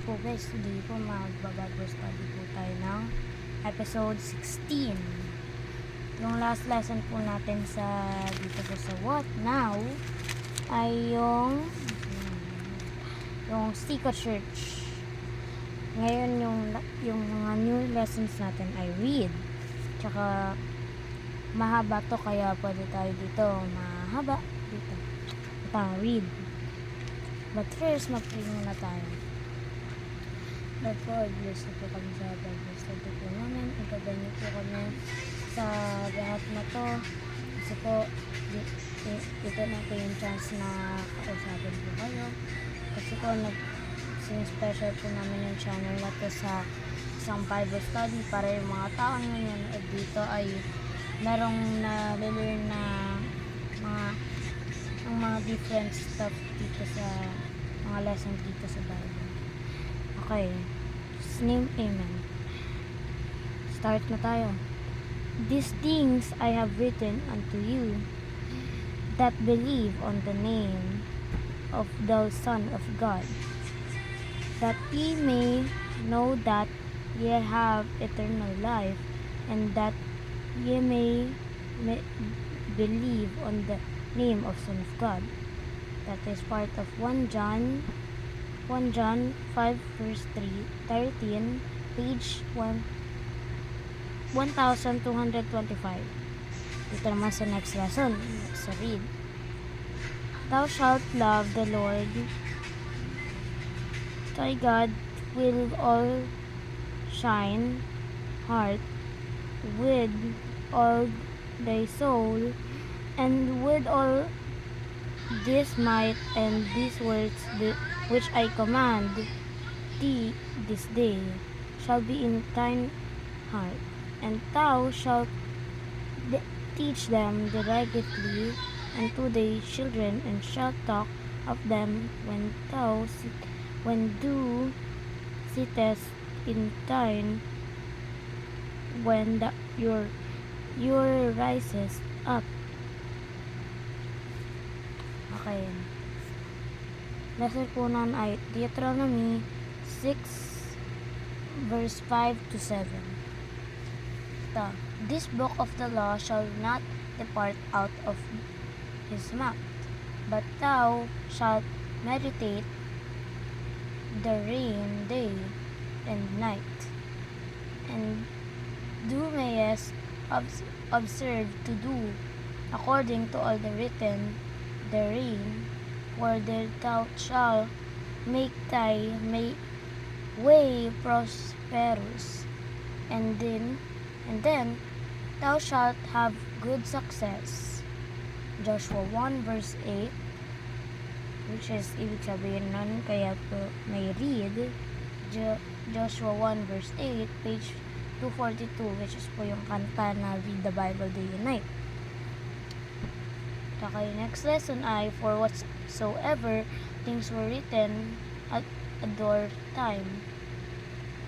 po guys, today po mag-Bible study po tayo ng episode 16. Yung last lesson po natin sa dito po sa What Now ay yung Sika Church. Ngayon yung mga new lessons natin ay read. Tsaka mahaba to kaya pwede tayo dito mahaba dito. Read. But first, mag-pray muna tayo. Lord God, bless na po kami sa Bible study po namin. Igabay niyo po kami sa lahat na to. Kasi po, ito na po yung chance na kausapin po kayo. Kasi po, special po namin yung channel na to sa isang Bible study para yung mga tao ngayon dito ay merong na-learn na mga different stuff dito sa mga lessons dito sa Bible. Okay. Just name Amen. Start na tayo. These things I have written unto you that believe on the name of the Son of God, that ye may know that ye have eternal life, and that ye may believe on the name of Son of God. That is part of 1 John 5 verse 13, page 1225. Dito naman sa next lesson, sa read. Thou shalt love the Lord thy God with all thine heart, with all thy soul, and with all this might, and these words which I command thee this day shall be in thine heart, and thou shalt teach them diligently unto thy children, and shalt talk of them when thou sittest in thine, when your risest up. Okay. Lesson po nun ay Deuteronomy 6 verse 5 to 7. This book of the law shall not depart out of his mouth, but thou shalt meditate therein day and night, and thou mayest observe to do according to all the written therein, for there thou shalt make thy way prosperous, and then thou shalt have good success. Joshua 1 verse 8, which is ibig sabihin nun, kaya po may read Joshua 1 verse 8, page 242, which is po yung kanta na Read the Bible Day and Night. Okay, next lesson ay, for whatsoever things were written at other time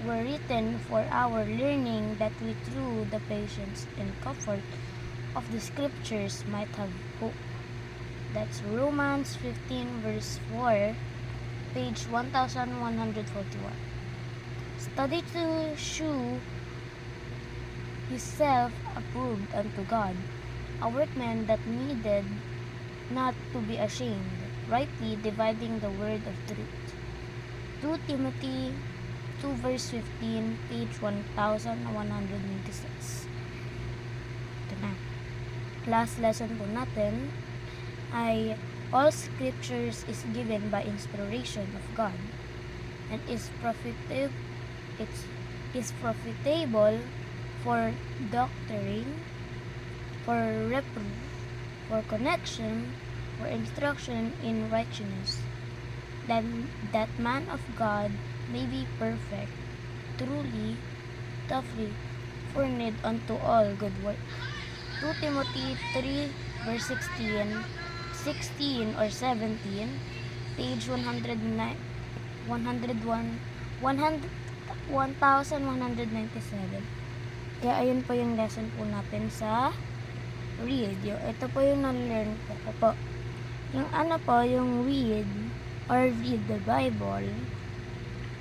were written for our learning, that we through the patience and comfort of the scriptures might have hope. That's Romans 15 verse 4, page 1141. Study to shew himself approved unto God, a workman that needed not to be ashamed, rightly dividing the word of truth. 2 Timothy 2 verse 15, page 1196. Ito na. Last lesson po natin ay all scriptures is given by inspiration of God, and is profitable for doctrine, for reproof, for correction, for instruction in righteousness, that man of God may be perfect, truly, thoroughly furnished unto all good work. 2 Timothy 3 verse 16 or 17, page 1197. Kaya ayun po yung lesson po natin sa read. Ito po yung na-learn ko po. Yung ano po, yung read or read the Bible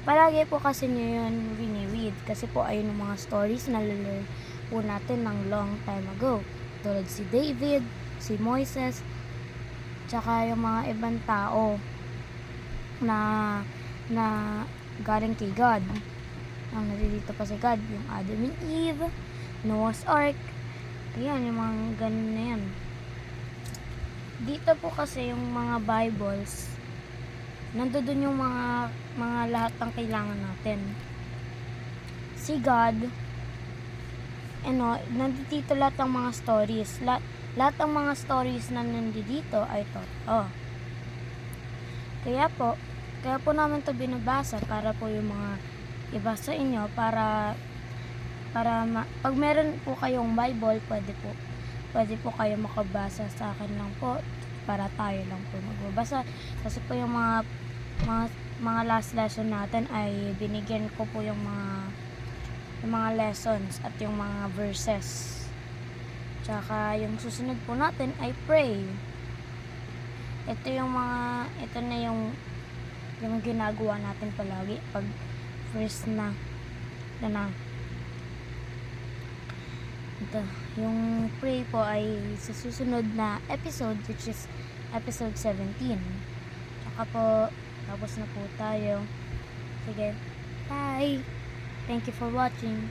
palagi po kasi nyo yun wini-read kasi po ayun yung mga stories na learn po natin ng long time ago. Tulad si David, si Moises, tsaka yung mga ibang tao na galing kay God. Ang nandito pa si God, yung Adam and Eve, Noah's Ark, yan, yung mga ganun na yan. Dito po kasi yung mga Bibles, nandoon yung mga lahat ng kailangan natin. Si God, nandito lahat ng mga stories. Lahat ng mga stories na nandito ay totoo. Kaya po namin to binabasa para po yung mga iba sa inyo pag meron po kayong Bible, pwede po kayo makabasa sa akin lang po para tayo lang po magbabasa kasi po yung mga last lesson natin ay binigyan ko po yung mga lessons at yung mga verses, tsaka yung susunod po natin ay pray. Ito na yung ginagawa natin palagi pag first na ito, yung pray po ay sa susunod na episode, which is episode 17. Tsaka po, tapos na po tayo. Sige, bye! Thank you for watching.